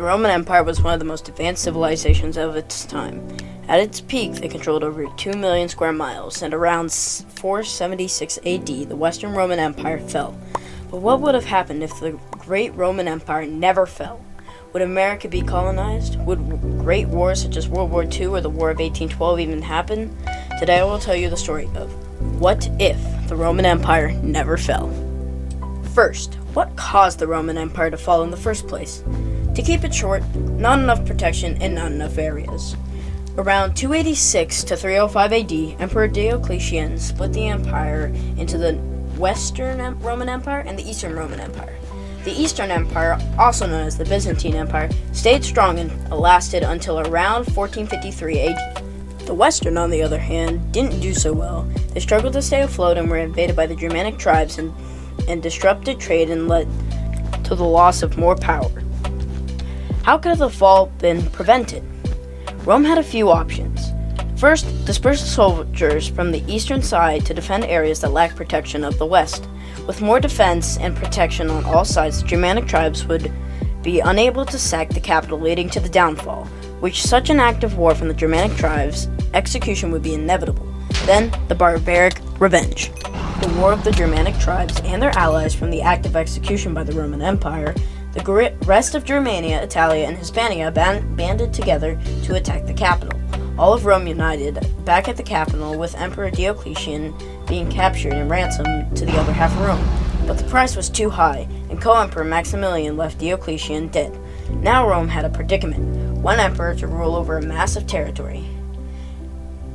The Roman Empire was one of the most advanced civilizations of its time. At its peak, they controlled over 2 million square miles, and around 476 AD, the Western Roman Empire fell. But what would have happened if the Great Roman Empire never fell? Would America be colonized? Would great wars such as World War II or the War of 1812 even happen? Today I will tell you the story of what if the Roman Empire never fell. First, what caused the Roman Empire to fall in the first place? To keep it short, not enough protection in not enough areas. Around 286 to 305 AD, Emperor Diocletian split the empire into the Western Roman Empire and the Eastern Roman Empire. The Eastern Empire, also known as the Byzantine Empire, stayed strong and lasted until around 1453 AD. The Western, on the other hand, didn't do so well. They struggled to stay afloat and were invaded by the Germanic tribes and disrupted trade and led to the loss of more power. How could the fall been prevented? Rome had a few options. First, disperse soldiers from the eastern side to defend areas that lacked protection of the west. With more defense and protection on all sides, the Germanic tribes would be unable to sack the capital, leading to the downfall. With such an active war from the Germanic tribes, execution would be inevitable. Then, the barbaric revenge. The war of the Germanic tribes and their allies from the active execution by the Roman Empire. The rest of Germania, Italia, and Hispania banded together to attack the capital. All of Rome united back at the capital, with Emperor Diocletian being captured and ransomed to the other half of Rome. But the price was too high, and co-emperor Maximilian left Diocletian dead. Now Rome had a predicament: one emperor to rule over a massive territory.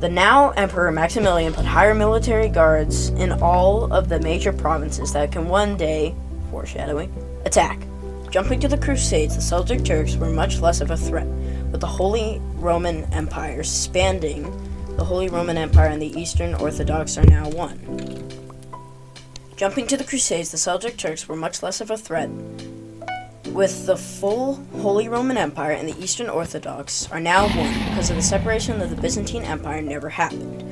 The now Emperor Maximilian put higher military guards in all of the major provinces that can one day, foreshadowing, attack. Jumping to the Crusades, the Seljuk Turks were much less of a threat, with the Holy Roman Empire spanning. The Holy Roman Empire and the Eastern Orthodox are now one. Jumping to the Crusades, the Seljuk Turks were much less of a threat, with the full Holy Roman Empire and the Eastern Orthodox are now one because of the separation of the Byzantine Empire never happened.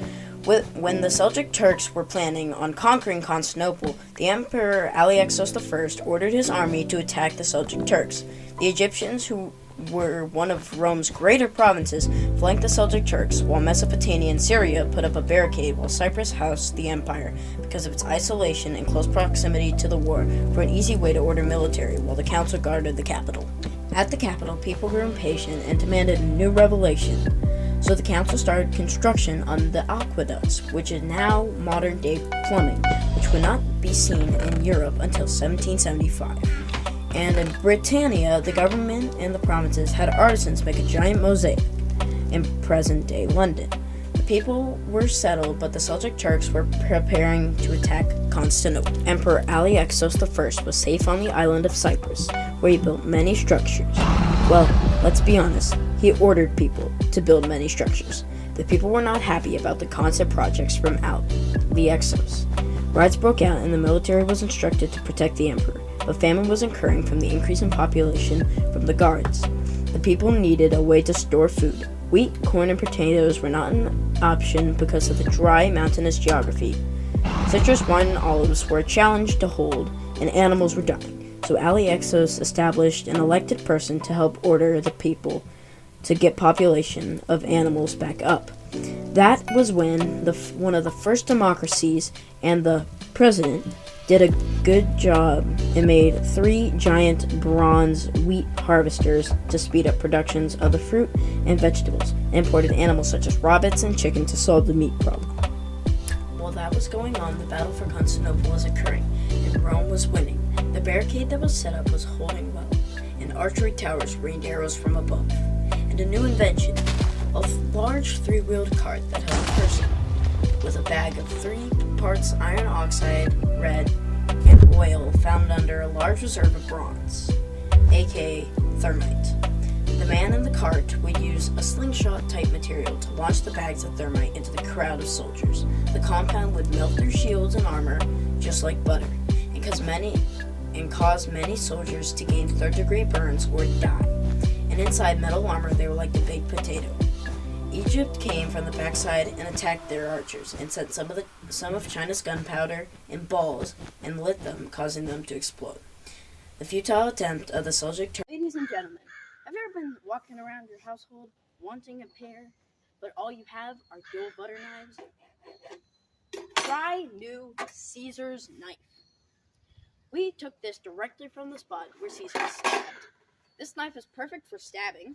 When the Seljuk Turks were planning on conquering Constantinople, the Emperor Alexos I ordered his army to attack the Seljuk Turks. The Egyptians, who were one of Rome's greater provinces, flanked the Seljuk Turks, while Mesopotamia and Syria put up a barricade, while Cyprus housed the empire because of its isolation and close proximity to the war for an easy way to order military, while the council guarded the capital. At the capital, people grew impatient and demanded a new revelation. So the council started construction on the aqueducts, which is now modern-day plumbing, which would not be seen in Europe until 1775. And in Britannia, the government and the provinces had artisans make a giant mosaic in present-day London. The people were settled, but the Seljuk Turks were preparing to attack Constantinople. Emperor Alexos I was safe on the island of Cyprus, where he built many structures. Well, let's be honest, he ordered people to build many structures. The people were not happy about the concept projects from Alexos. Riots broke out and the military was instructed to protect the emperor, but famine was occurring from the increase in population from the guards. The people needed a way to store food. Wheat, corn, and potatoes were not an option because of the dry, mountainous geography. Citrus, wine, and olives were a challenge to hold, and animals were dying. So Alexos established an elected person to help order the people to get population of animals back up. That was when one of the first democracies and the president did a good job and made 3 giant bronze wheat harvesters to speed up productions of the fruit and vegetables, and imported animals such as rabbits and chicken to solve the meat problem. While that was going on, the battle for Constantinople was occurring, and Rome was winning. The barricade that was set up was holding well, and archery towers rained arrows from above. And a new invention, a large 3-wheeled cart that held a person, with a bag of 3 parts iron oxide, lead, and oil found under a large reserve of bronze, aka thermite. The man in the cart would use a slingshot-type material to launch the bags of thermite into the crowd of soldiers. The compound would melt their shields and armor just like butter, and cause many soldiers to gain third-degree burns or die. And inside metal armor, they were like the baked potato. Egypt came from the backside and attacked their archers, and sent some of China's gunpowder in balls and lit them, causing them to explode. The futile attempt of the Seljuk Turks. Ladies and gentlemen, Have you ever been walking around your household wanting a pair, but all you have are dull butter knives? Try new Caesar's knife. We took this directly from the spot where Caesar stabbed. This knife is perfect for stabbing,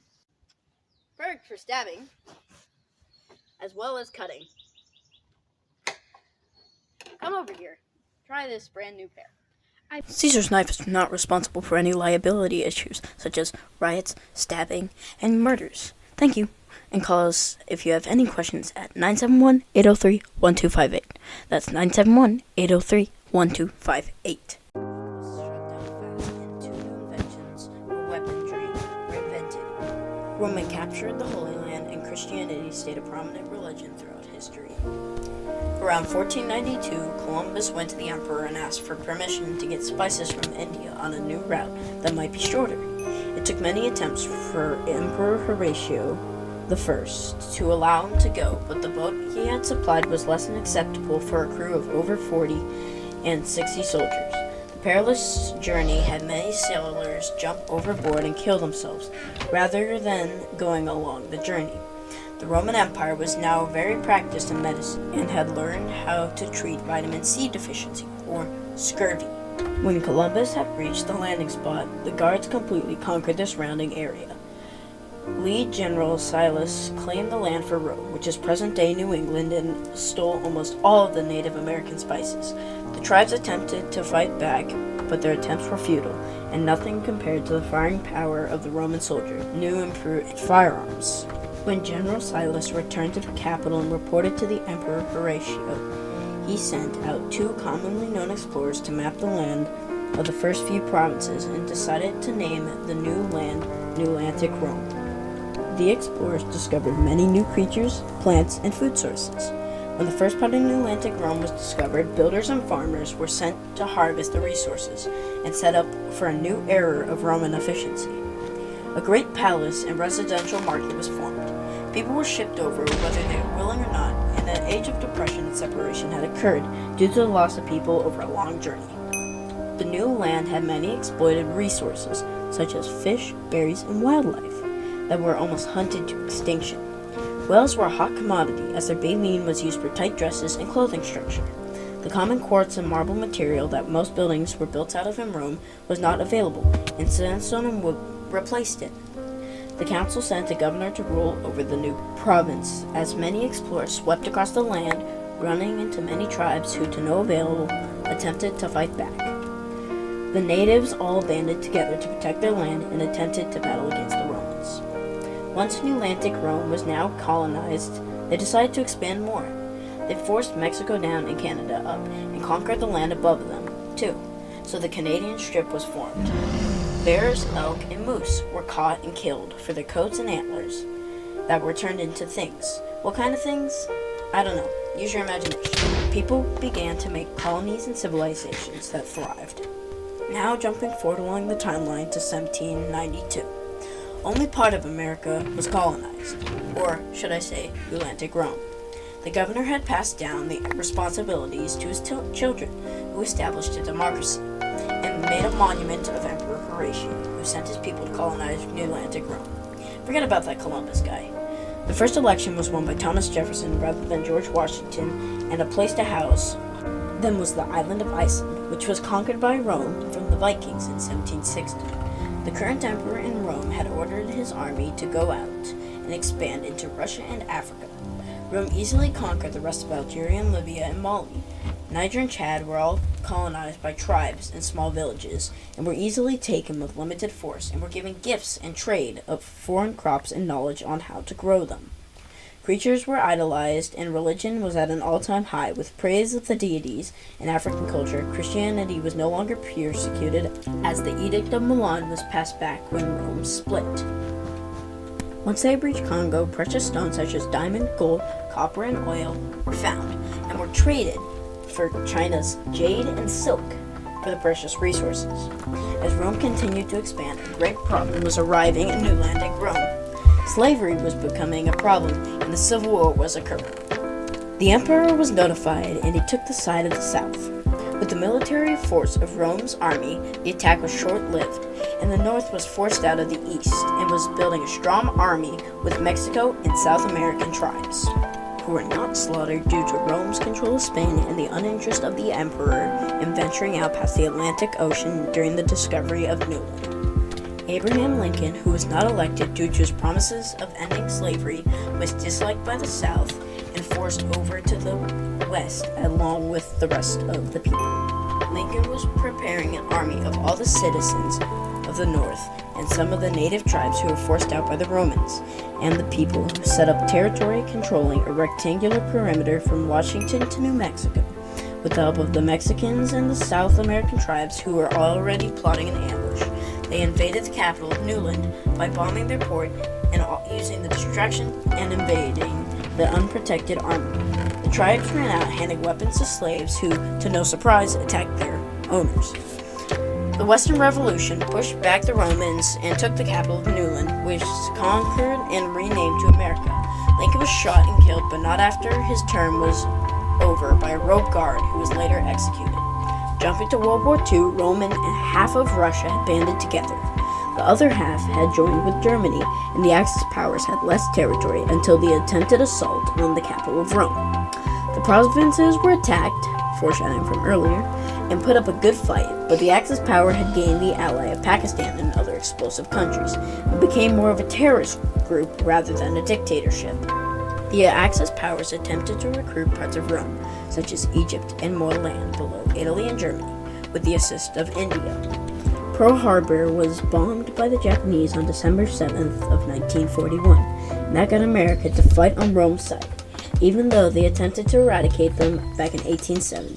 as well as cutting. Come over here. Try this brand new pair. Caesar's knife is not responsible for any liability issues, such as riots, stabbing, and murders. Thank you, and call us if you have any questions at 971-803-1258. That's 971-803-1258. Rome captured the Holy Land, and Christianity stayed a prominent religion throughout history. Around 1492, Columbus went to the emperor and asked for permission to get spices from India on a new route that might be shorter. It took many attempts for Emperor Horatio I to allow him to go, but the boat he had supplied was less than acceptable for a crew of over 40 and 60 soldiers. The perilous journey had many sailors jump overboard and kill themselves, rather than going along the journey. The Roman Empire was now very practiced in medicine and had learned how to treat vitamin C deficiency, or scurvy. When Columbus had reached the landing spot, the guards completely conquered the surrounding area. Lead General Silas claimed the land for Rome, which is present-day New England, and stole almost all of the Native American spices. The tribes attempted to fight back, but their attempts were futile, and nothing compared to the firing power of the Roman soldier, new improved firearms. When General Silas returned to the capital and reported to the Emperor Horatio, he sent out two commonly known explorers to map the land of the first few provinces and decided to name the new land New Atlantic Rome. The explorers discovered many new creatures, plants, and food sources. When the first part of New Atlantic Rome was discovered, builders and farmers were sent to harvest the resources and set up for a new era of Roman efficiency. A great palace and residential market was formed. People were shipped over, whether they were willing or not, and an age of depression and separation had occurred due to the loss of people over a long journey. The new land had many exploited resources, such as fish, berries, and wildlife, that were almost hunted to extinction. Whales were a hot commodity, as their baleen was used for tight dresses and clothing structure. The common quartz and marble material that most buildings were built out of in Rome was not available, and sandstone and wood replaced it. The council sent a governor to rule over the new province, as many explorers swept across the land, running into many tribes who, to no avail, attempted to fight back. The natives all banded together to protect their land and attempted to battle against the Romans. Once New Atlantic Rome was now colonized, they decided to expand more. They forced Mexico down and Canada up, and conquered the land above them, too, so the Canadian Strip was formed. Bears, elk, and moose were caught and killed for their coats and antlers that were turned into things. What kind of things? I don't know. Use your imagination. People began to make colonies and civilizations that thrived. Now jumping forward along the timeline to 1792. Only part of America was colonized, or should I say, Atlantic Rome. The governor had passed down the responsibilities to his children, who established a democracy, and made a monument of Emperor Horatio, who sent his people to colonize New Atlantic Rome. Forget about that Columbus guy. The first election was won by Thomas Jefferson rather than George Washington, and a place to house them was the island of Iceland, which was conquered by Rome from the Vikings in 1760. The current emperor in Rome had ordered his army to go out and expand into Russia and Africa. Rome easily conquered the rest of Algeria and Libya and Mali. Niger and Chad were all colonized by tribes and small villages, and were easily taken with limited force, and were given gifts and trade of foreign crops and knowledge on how to grow them. Creatures were idolized, and religion was at an all-time high, with praise of the deities. In African culture, Christianity was no longer persecuted, as the Edict of Milan was passed back when Rome split. Once they reached Congo, precious stones such as diamond, gold, copper, and oil were found, and were traded for China's jade and silk for the precious resources. As Rome continued to expand, a great problem was arriving in New Atlantic Rome. Slavery was becoming a problem, and the Civil War was occurring. The emperor was notified, and he took the side of the South. With the military force of Rome's army, the attack was short-lived, and the North was forced out of the East and was building a strong army with Mexico and South American tribes, who were not slaughtered due to Rome's control of Spain and the uninterest of the emperor in venturing out past the Atlantic Ocean during the discovery of New Land. Abraham Lincoln, who was not elected due to his promises of ending slavery, was disliked by the South and forced over to the West along with the rest of the people. Lincoln was preparing an army of all the citizens of the North and some of the native tribes who were forced out by the Romans, and the people set up territory controlling a rectangular perimeter from Washington to New Mexico, with the help of the Mexicans and the South American tribes who were already plotting an ambush. They invaded the capital of Newland by bombing their port and using the distraction and invading the unprotected army. The tribes ran out, handing weapons to slaves who, to no surprise, attacked their owners. The Western Revolution pushed back the Romans and took the capital of Newland, which was conquered and renamed to America. Lincoln was shot and killed, but not after his term was over, by a rope guard who was later executed. Jumping to World War II, Rome and half of Russia had banded together. The other half had joined with Germany, and the Axis powers had less territory until the attempted assault on the capital of Rome. The provinces were attacked, foreshadowing from earlier, and put up a good fight, but the Axis power had gained the ally of Pakistan and other explosive countries, and became more of a terrorist group rather than a dictatorship. The Axis powers attempted to recruit parts of Rome, such as Egypt and more land below Italy and Germany, with the assist of India. Pearl Harbor was bombed by the Japanese on December 7th of 1941, and that got America to fight on Rome's side, even though they attempted to eradicate them back in 1870.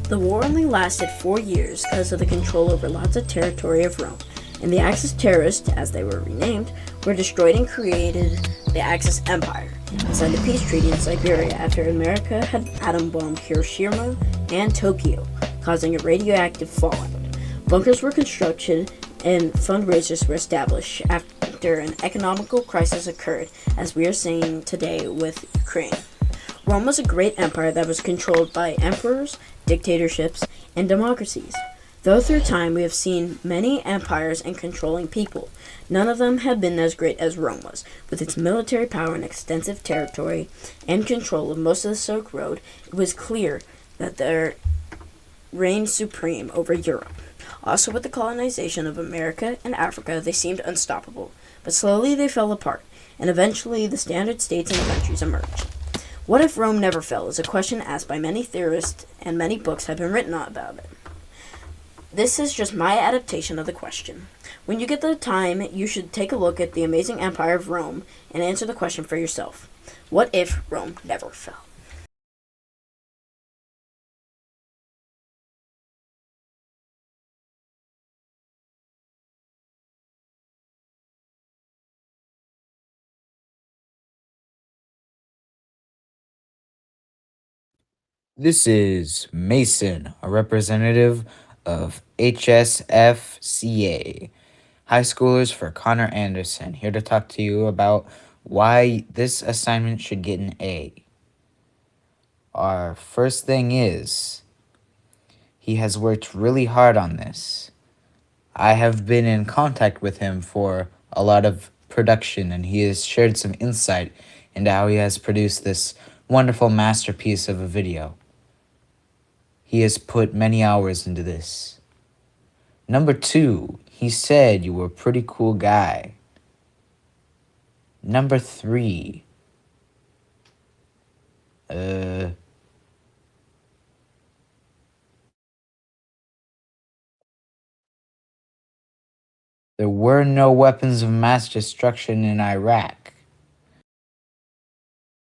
The war only lasted 4 years because of the control over lots of territory of Rome, and the Axis terrorists, as they were renamed, were destroyed and created the Axis Empire, and signed a peace treaty in Siberia after America had atom bombed Hiroshima and Tokyo, causing a radioactive fallout. Bunkers were constructed and fundraisers were established after an economical crisis occurred, as we are seeing today with Ukraine. Rome was a great empire that was controlled by emperors, dictatorships, and democracies. Though through time we have seen many empires and controlling people, none of them have been as great as Rome was. With its military power and extensive territory and control of most of the Silk Road, it was clear that they reigned supreme over Europe. Also, with the colonization of America and Africa, they seemed unstoppable, but slowly they fell apart, and eventually the standard states and countries emerged. What if Rome never fell is a question asked by many theorists, and many books have been written about it. This is just my adaptation of the question. When you get the time, you should take a look at the amazing empire of Rome and answer the question for yourself. What if Rome never fell? This is Mason, a representative of HSFCA, High Schoolers for Connor Anderson, here to talk to you about why this assignment should get an A. Our first thing is, he has worked really hard on this. I have been in contact with him for a lot of production, and he has shared some insight into how he has produced this wonderful masterpiece of a video. He has put many hours into this. Number 2, he said you were a pretty cool guy. Number 3, there were no weapons of mass destruction in Iraq.